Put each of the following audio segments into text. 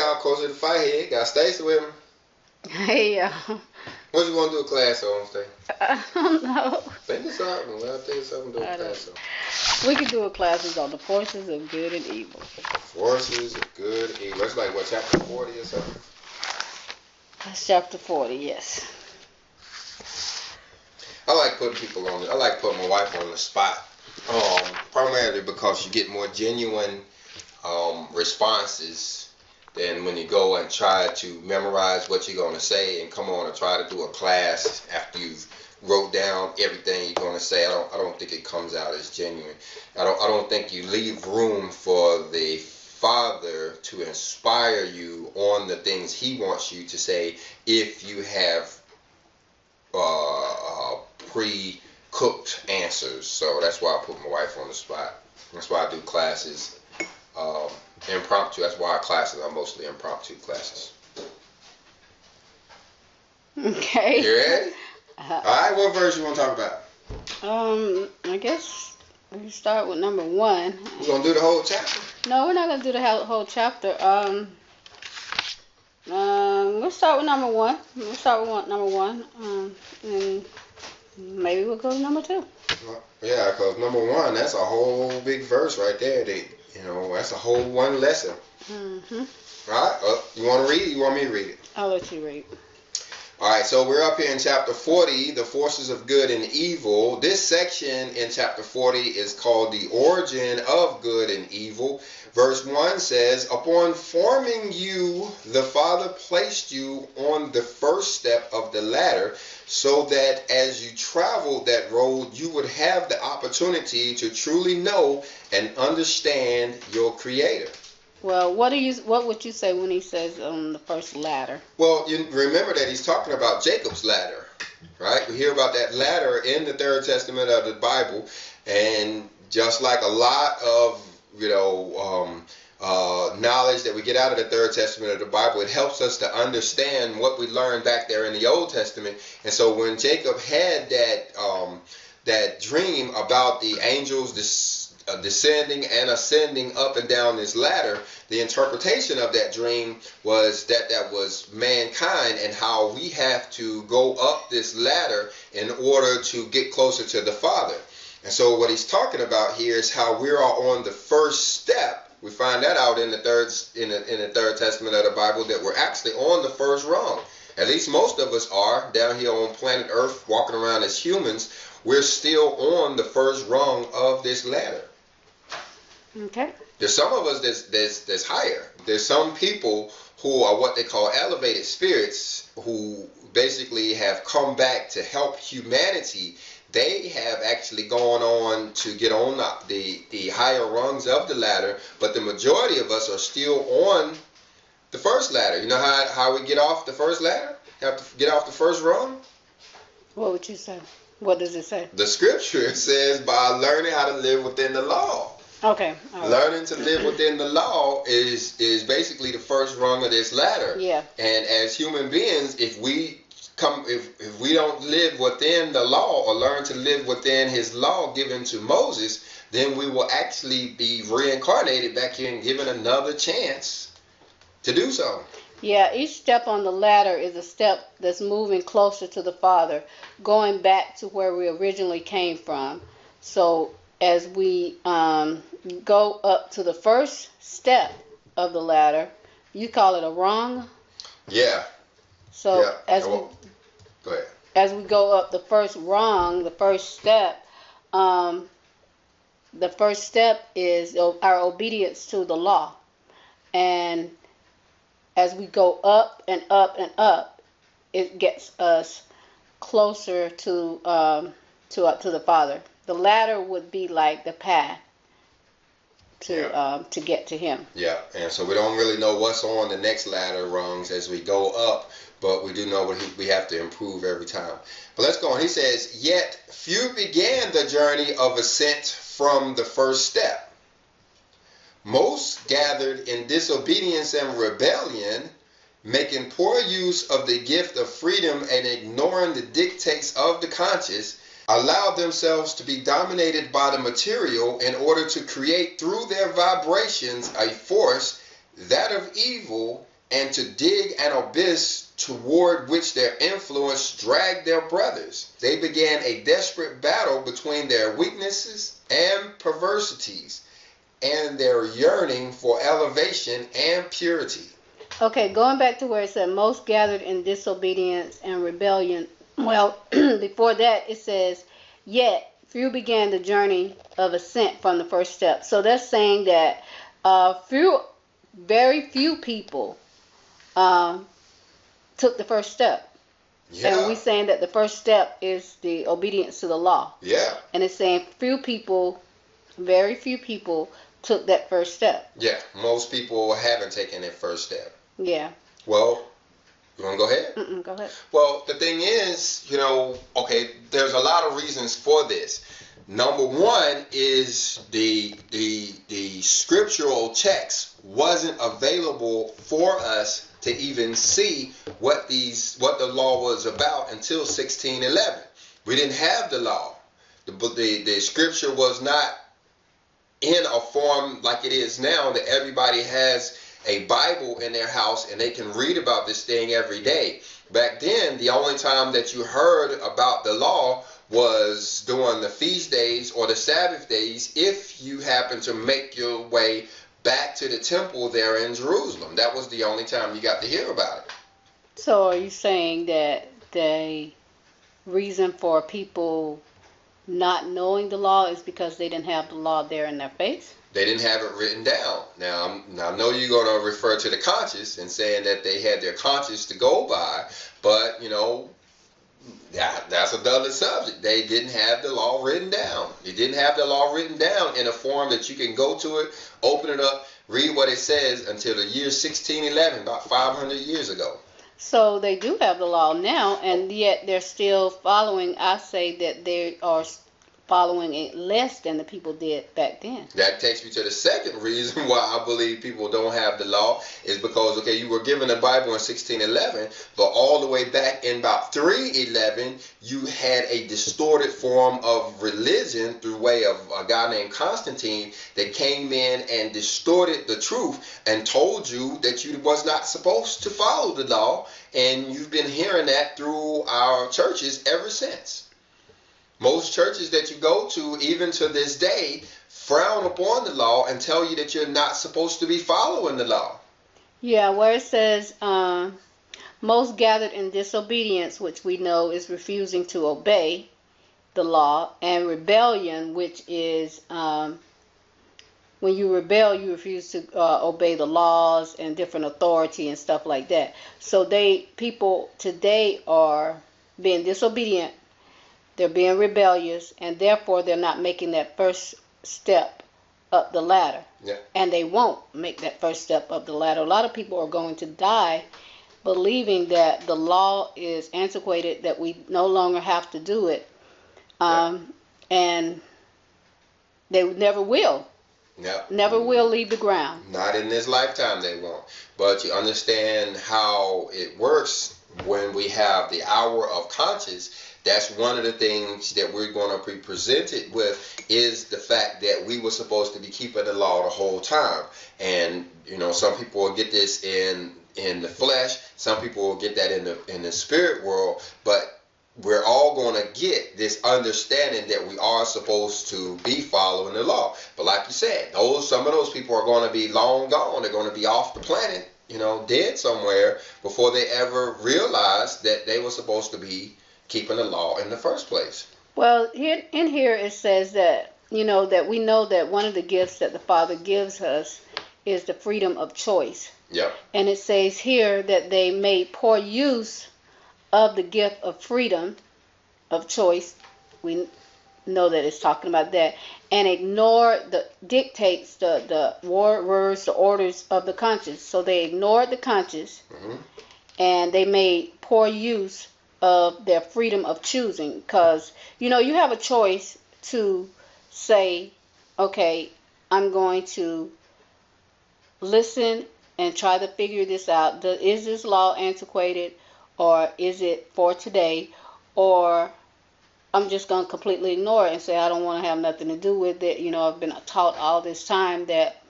y'all. Close to the fight here. Got Stacy with me. Hey, y'all. What you want to do a class on, Stacy? I don't know. Think of something. Well, think of something to do a class on. We could do a class on the forces of good and evil. Forces of good and evil. That's like, what, chapter 40 or something? That's chapter 40, yes. I like putting people on. I like putting my wife on the spot. Primarily because you get more genuine responses than when you go and try to memorize what you're going to say and come on and try to do a class after you've wrote down everything you're going to say. I don't think it comes out as genuine. I don't think you leave room for the Father to inspire you on the things He wants you to say if you have pre-cooked answers. So that's why I put my wife on the spot. That's why I do classes impromptu. That's why our classes are mostly impromptu classes. Okay. You ready? All right. What verse you want to talk about? I guess we start with number 1. We're gonna do the whole chapter. No, we're not gonna do the whole chapter. We'll start with number 1. We'll start with number 1. And maybe we'll go to number 2. Yeah, because number 1, that's a whole big verse right there. That's a whole one lesson. Mm-hmm. All right. You want to read it? You want me to read it? I'll let you read. All right, so we're up here in chapter 40, the forces of good and evil. This section in chapter 40 is called the origin of good and evil. Verse 1 says, upon forming you, the Father placed you on the first step of the ladder, so that as you traveled that road, you would have the opportunity to truly know and understand your Creator. Well, what would you say when he says on the first ladder? Well, you remember that he's talking about Jacob's ladder, right? We hear about that ladder in the Third Testament of the Bible, and just like a lot of knowledge that we get out of the Third Testament of the Bible, it helps us to understand what we learned back there in the Old Testament. And so when Jacob had that dream about the angels descending and ascending up and down this ladder, the interpretation of that dream was that was mankind and how we have to go up this ladder in order to get closer to the Father. And so what he's talking about here is how we are on the first step. We find that out in the Third Testament of the Bible, that we're actually on the first rung. At least most of us are down here on planet Earth, walking around as humans. We're still on the first rung of this ladder. Okay. There's some of us that's higher. There's some people who are what they call elevated spirits, who basically have come back to help humanity. They have actually gone on to get on the higher rungs of the ladder, but the majority of us are still on the first ladder. You know how we get off the first ladder? Have to get off the first rung? What would you say? What does it say? The scripture says by learning how to live within the law. Okay. All right. Learning to live within the law is basically the first rung of this ladder. Yeah. And as human beings, if we don't live within the law or learn to live within His law given to Moses, then we will actually be reincarnated back here and given another chance to do so. Yeah, each step on the ladder is a step that's moving closer to the Father, going back to where we originally came from. So as we go up to the first step of the ladder, you call it a rung? Yeah. So yeah. Go ahead. As we go up the first rung, the first step is our obedience to the law. And as we go up and up and up, it gets us closer to the Father. The ladder would be like the path to get to Him. Yeah, and so we don't really know what's on the next ladder rungs as we go up, but we do know what we have to improve every time. But let's go on. He says, yet few began the journey of ascent from the first step. Most gathered in disobedience and rebellion, making poor use of the gift of freedom and ignoring the dictates of the conscience, allowed themselves to be dominated by the material in order to create through their vibrations a force, that of evil, and to dig an abyss toward which their influence dragged their brothers. They began a desperate battle between their weaknesses and perversities and their yearning for elevation and purity. Okay, going back to where it said most gathered in disobedience and rebellion. Well, before that it says, yet few began the journey of ascent from the first step. So that's saying that very few people took the first step. Yeah. And we're saying that the first step is the obedience to the law. Yeah. And it's saying very few people took that first step. Yeah, most people haven't taken that first step. Yeah. Well, you want to go ahead? Go ahead. Well, the thing is, okay, there's a lot of reasons for this. Number one is the scriptural text wasn't available for us to even see what the law was about until 1611. We didn't have the law. The scripture was not in a form like it is now that everybody has a Bible in their house and they can read about this thing every day. Back then, the only time that you heard about the law was during the feast days or the Sabbath days, if you happen to make your way back to the temple there in Jerusalem. That was the only time you got to hear about it. So are you saying that the reason for people not knowing the law is because they didn't have the law there in their face? They didn't have it written down. Now I know you're going to refer to the conscience and saying that they had their conscience to go by, but that's another subject. They didn't have the law written down. They didn't have the law written down in a form that you can go to it, open it up, read what it says until the year 1611, about 500 years ago. So they do have the law now, and yet they're still following. I say that they are following it less than the people did back then. That takes me to the second reason why I believe people don't have the law is because, okay, you were given the Bible in 1611, but all the way back in about 311, you had a distorted form of religion through way of a guy named Constantine that came in and distorted the truth and told you that you was not supposed to follow the law, and you've been hearing that through our churches ever since. Most churches that you go to, even to this day, frown upon the law and tell you that you're not supposed to be following the law. Yeah, where it says most gathered in disobedience, which we know is refusing to obey the law, and rebellion, which is when you rebel, you refuse to obey the laws and different authority and stuff like that. So people today are being disobedient. They're being rebellious, and therefore they're not making that first step up the ladder. Yeah. And they won't make that first step up the ladder. A lot of people are going to die believing that the law is antiquated, that we no longer have to do it. And they never will. Yeah. Never will leave the ground. Not in this lifetime they won't. But you understand how it works when we have the hour of conscience. That's one of the things that we're going to be presented with is the fact that we were supposed to be keeping the law the whole time. And, some people will get this in the flesh. Some people will get that in the spirit world. But we're all going to get this understanding that we are supposed to be following the law. But like you said, some of those people are going to be long gone. They're going to be off the planet, dead somewhere before they ever realize that they were supposed to be keeping the law in the first place. Well, here it says that, that we know that one of the gifts that the Father gives us is the freedom of choice. Yep. And it says here that they made poor use of the gift of freedom of choice. We know that it's talking about that. And ignore the dictates, the words, the orders of the conscience. So they ignored the conscience, and they made poor use of their freedom of choosing, because you have a choice to say, okay, I'm going to listen and try to figure this out. Is this law antiquated, or is it for today, or I'm just going to completely ignore it and say I don't want to have nothing to do with it. I've been taught all this time that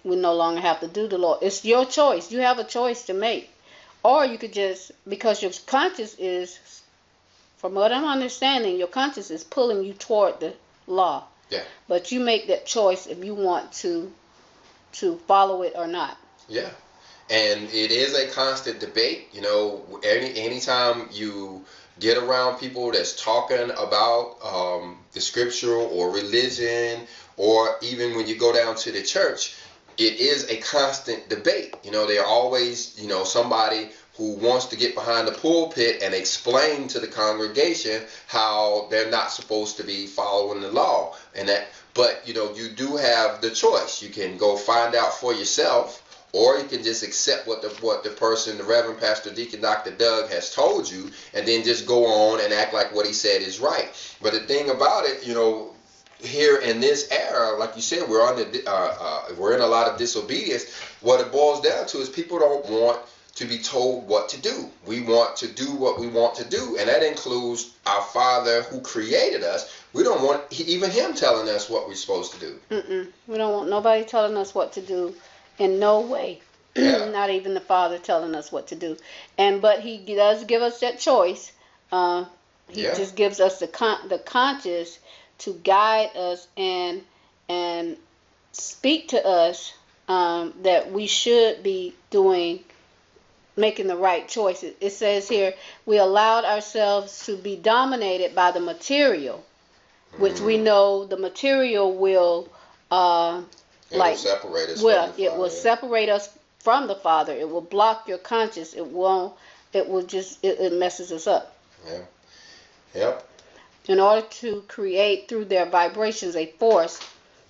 we no longer have to do the law. It's your choice. You have a choice to make. Or you could just, because your conscience is, from what I'm understanding, your conscience is pulling you toward the law. Yeah. But you make that choice if you want to follow it or not. Yeah. And it is a constant debate. You know, anytime you get around people that's talking about the scripture or religion, or even when you go down to the church, it is a constant debate. You know, there are always, you know, somebody who wants to get behind the pulpit and explain to the congregation how they're not supposed to be following the law. But you know, you do have the choice. You can go find out for yourself, or you can just accept what the person, the Reverend Pastor Deacon Dr. Doug, has told you, and then just go on and act like what he said is right. But the thing about it, you know, here in this era, like you said, we're in a lot of disobedience. What it boils down to is people don't want to be told what to do. We want to do what we want to do, and that includes our Father who created us. We don't want even Him telling us what we're supposed to do. We don't want nobody telling us what to do, in no way. Yeah. Not even the Father telling us what to do. But He does give us that choice. He just gives us the conscience to guide us and speak to us that we should be making the right choices. It says here, we allowed ourselves to be dominated by the material, which we know the material will will separate us well, from the it will separate us from the Father. It will block your conscience. It messes us up. Yeah. Yep. In order to create through their vibrations a force,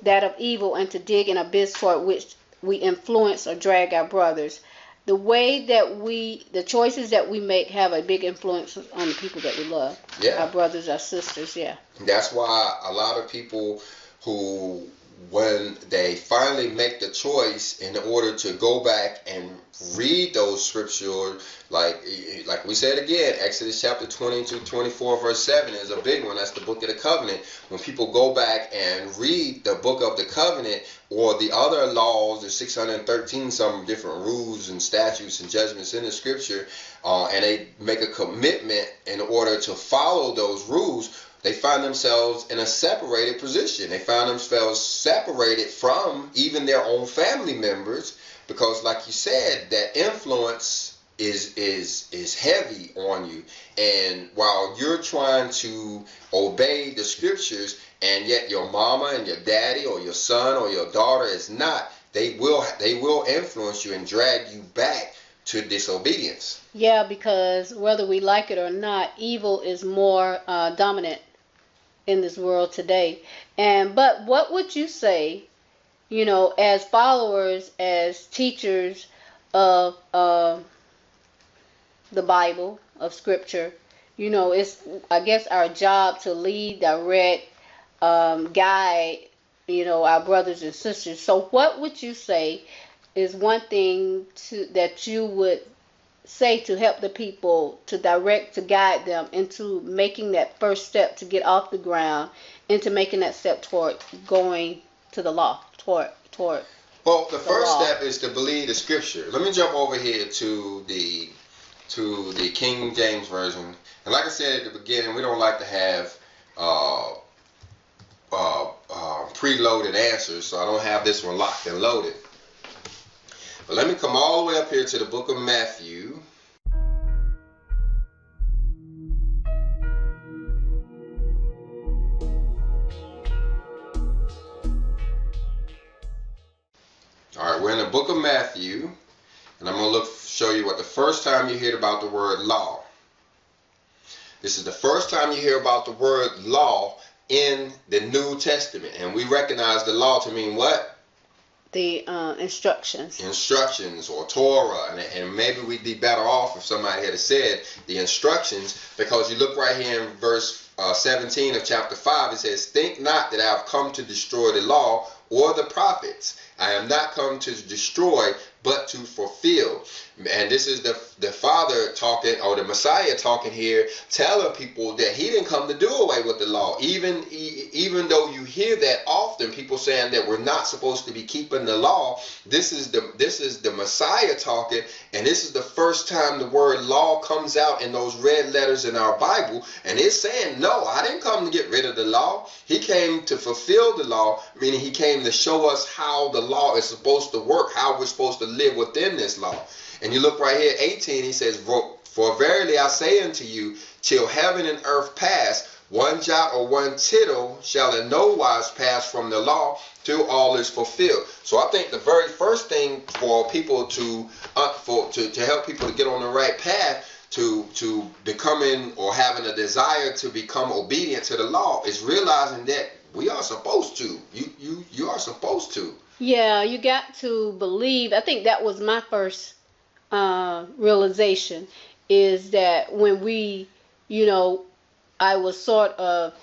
that of evil, and to dig an abyss toward which we influence or drag our brothers. The way that the choices that we make have a big influence on the people that we love. Yeah. Our brothers, our sisters, yeah. That's why a lot of people who, when they finally make the choice in order to go back and read those scriptures, like we said again, Exodus chapter 20 to 24 verse 7 is a big one. That's the book of the covenant. When people go back and read the book of the covenant, or the other laws, there's 613 some different rules and statutes and judgments in the scripture, and they make a commitment in order to follow those rules, they find themselves in a separated position. They find themselves separated from even their own family members, because like you said, that influence is heavy on you. And while you're trying to obey the scriptures, and yet your mama and your daddy or your son or your daughter is not, they will influence you and drag you back to disobedience. Yeah, because whether we like it or not, evil is more dominant in this world today. But what would you say, you know, as followers, as teachers of the Bible, of Scripture, you know, it's, I guess, our job to lead, direct, guide, you know, our brothers and sisters. So what would you say is one thing that you would say to help the people, to direct, to guide them into making that first step to get off the ground, into making that step toward going to the law, toward well, the first law. step is to believe the scripture. Let me jump over here to the King James Version. And like I said at the beginning, we don't like to have preloaded answers, so I don't have this one locked and loaded. But let me come all the way up here to the book of Matthew. All right, we're in the book of Matthew, and I'm going to show you what the first time you hear about the word law. This is the first time you hear about the word law in the New Testament, and we recognize the law to mean what? The instructions. Instructions, or Torah, and maybe we'd be better off if somebody had said the instructions, because you look right here in verse 17 of chapter 5, it says, "Think not that I have come to destroy the law or the prophets. I am not come to destroy, but to fulfill. And this is the Father talking, or the Messiah talking here, telling people that he didn't come to do away with the law. Even though you hear that often, people saying that we're not supposed to be keeping the law, this is the Messiah talking, and this is the first time the word law comes out in those red letters in our Bible, and it's saying, no, I didn't come to get rid of the law. He came to fulfill the law, meaning he came to show us how the law is supposed to work, how we're supposed to live within this law. And you look right here, 18, he says, for verily I say unto you, till heaven and earth pass, one jot or one tittle shall in no wise pass from the law till all is fulfilled. So I think the very first thing for people to help people to get on the right path to becoming or having a desire to become obedient to the law is realizing that we are supposed to. You are supposed to. Yeah, you got to believe. I think that was my first realization, is that when we, I was sort of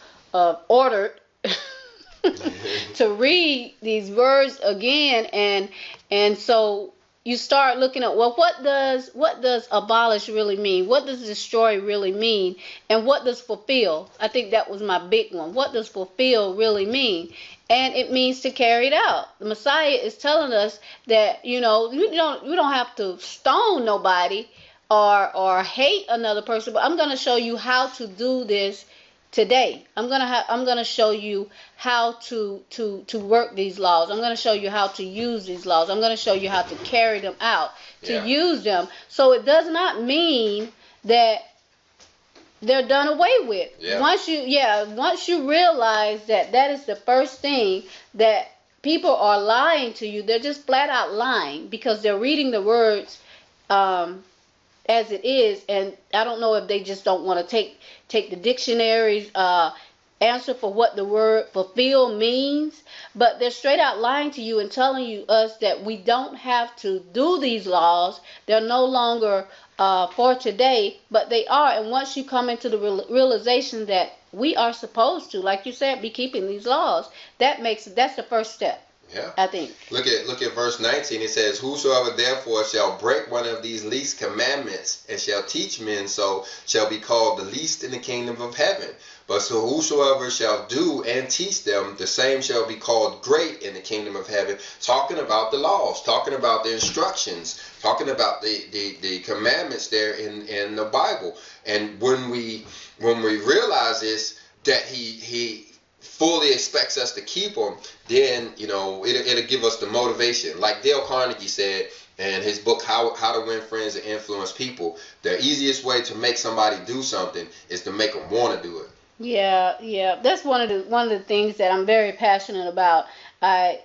ordered to read these words again, and so you start looking at, well, what does abolish really mean? What does destroy really mean? And what does fulfill? I think that was my big one. What does fulfill really mean? And it means to carry it out. The Messiah is telling us that, you don't have to stone nobody or hate another person, but I'm going to show you how to do this today. I'm gonna show you how to work these laws. I'm gonna show you how to use these laws. I'm gonna show you how to carry them out, to use them. So it does not mean that they're done away with. Yeah. Once you realize that is the first thing, that people are lying to you. They're just flat out lying because they're reading the words as it is, and I don't know if they just don't want to take the dictionary's answer for what the word fulfill means, but they're straight out lying to you and telling us that we don't have to do these laws. They're no longer for today, but they are. And once you come into the realization that we are supposed to, like you said, be keeping these laws, that's the first step. Yeah. I think. Look at verse 19. It says, whosoever therefore shall break one of these least commandments and shall teach men so shall be called the least in the kingdom of heaven. But so whosoever shall do and teach them, the same shall be called great in the kingdom of heaven. Talking about the laws, talking about the instructions, talking about the commandments there in the Bible. And when we realize this, that he fully expects us to keep them, then it'll give us the motivation. Like Dale Carnegie said in his book How to Win Friends and Influence People, the easiest way to make somebody do something is to make them want to do it. Yeah, that's one of the things that I'm very passionate about. I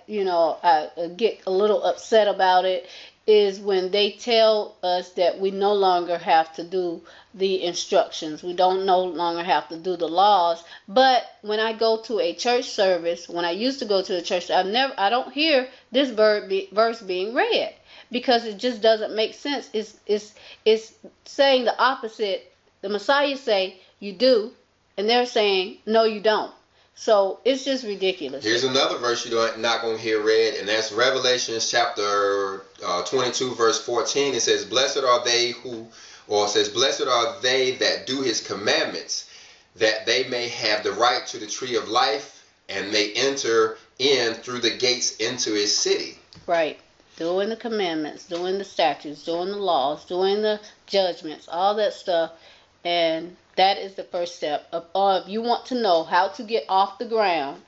get a little upset about it, is when they tell us that we no longer have to do the instructions. We don't no longer have to do the laws. But when I go to a church service, when I used to go to a church, I don't hear this verse being read, because it just doesn't make sense. It's saying the opposite. The Messiah say you do, and they're saying no, you don't. So it's just ridiculous. Here's another verse you're not going to hear read, and that's Revelation chapter 22, verse 14. It says, blessed are they that do his commandments, that they may have the right to the tree of life, and may enter in through the gates into his city. Right. Doing the commandments, doing the statutes, doing the laws, doing the judgments, all that stuff. And that is the first step. If you want to know how to get off the ground,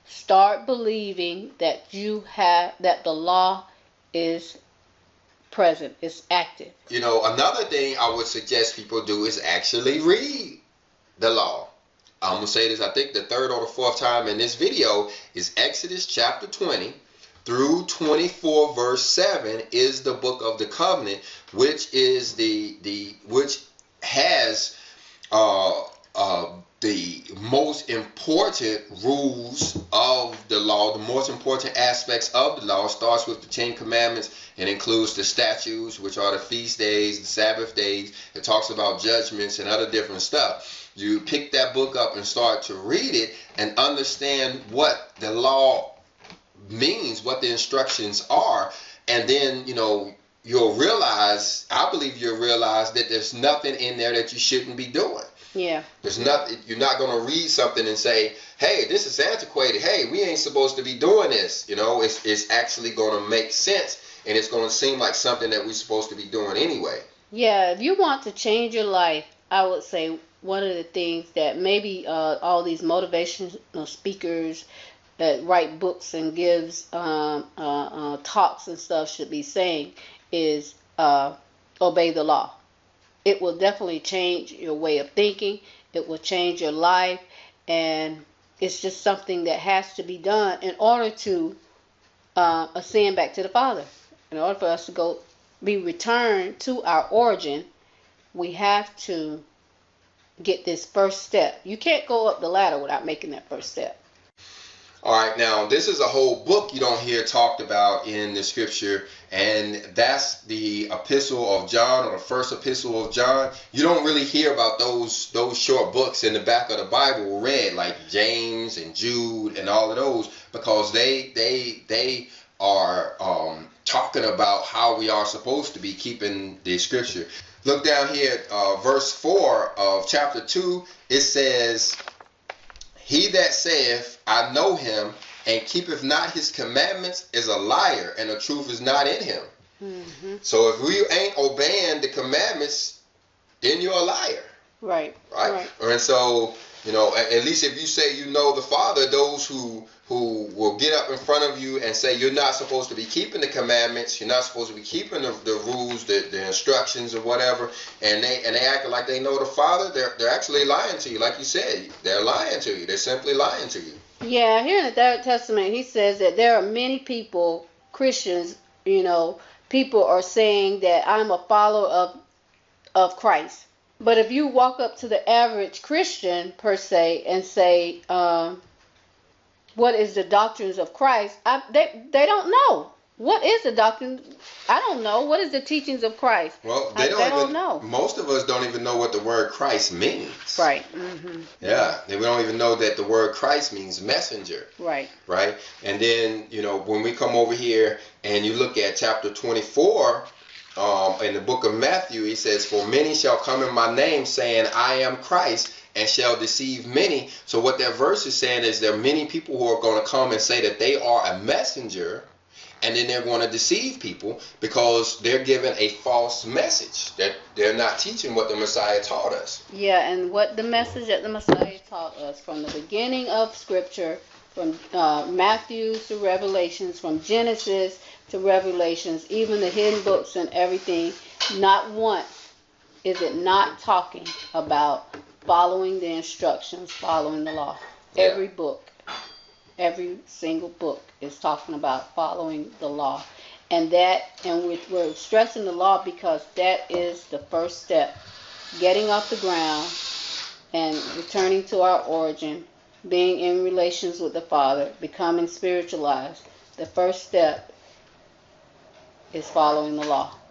start believing that that the law is present, is active. Another thing I would suggest people do is actually read the law. I'm going to say this, I think the third or the fourth time in this video, is Exodus chapter 20 through 24 verse 7 is the book of the covenant, which is which has the most important rules of the law, the most important aspects of the law. It starts with the 10 Commandments and includes the statutes, which are the feast days, the Sabbath days. It talks about judgments and other different stuff. You pick that book up and start to read it and understand what the law means, what the instructions are, and then you'll realize, I believe you'll realize that there's nothing in there that you shouldn't be doing. Yeah. There's nothing. You're not going to read something and say, "Hey, this is antiquated. Hey, we ain't supposed to be doing this." It's actually going to make sense, and it's going to seem like something that we're supposed to be doing anyway. Yeah, if you want to change your life, I would say one of the things that maybe all these motivational speakers that write books and gives talks and stuff should be saying is obey the law. It will definitely change your way of thinking. It will change your life, and it's just something that has to be done in order to ascend back to the Father. In order for us to be returned to our origin, we have to get this first step. You can't go up the ladder without making that first step. All right, now this is a whole book you don't hear talked about in the scripture, and that's the epistle of John, or the first epistle of John. You don't really hear about those short books in the back of the Bible read, like James and Jude and all of those, because they are talking about how we are supposed to be keeping the scripture. Look down here at verse 4 of chapter 2. It says, "He that saith, I know him, and keepeth not his commandments, is a liar, and the truth is not in him." Mm-hmm. So if we ain't obeying the commandments, then you're a liar. Right. And so, at least if you say you know the Father, those who will get up in front of you and say you're not supposed to be keeping the commandments, you're not supposed to be keeping the rules, the instructions or whatever, and they act like they know the Father, they're actually lying to you. Like you said, they're lying to you. They're simply lying to you. Yeah, here in the Third Testament, he says that there are many people, Christians, people are saying that I'm a follower of Christ. But if you walk up to the average Christian, per se, and say, what is the doctrines of Christ? They don't know. What is the doctrine? I don't know. What is the teachings of Christ? Well, they don't know. Most of us don't even know what the word Christ means. Right. Mm-hmm. Yeah. We don't even know that the word Christ means messenger. Right. Right. And then, when we come over here and you look at chapter 24, in the book of Matthew, he says, "For many shall come in my name, saying, I am Christ, and shall deceive many." So what that verse is saying is there are many people who are going to come and say that they are a messenger, and then they're going to deceive people because they're giving a false message, that they're not teaching what the Messiah taught us. Yeah, and what the message that the Messiah taught us from the beginning of Scripture, from Matthew to Revelations, from Genesis to Revelations, even the hidden books and everything, not once is it not talking about following the instructions, following the law. Yeah. Every book, every single book is talking about following the law. And we're stressing the law because that is the first step. Getting off the ground and returning to our origin, being in relations with the Father, becoming spiritualized. The first step is following the law.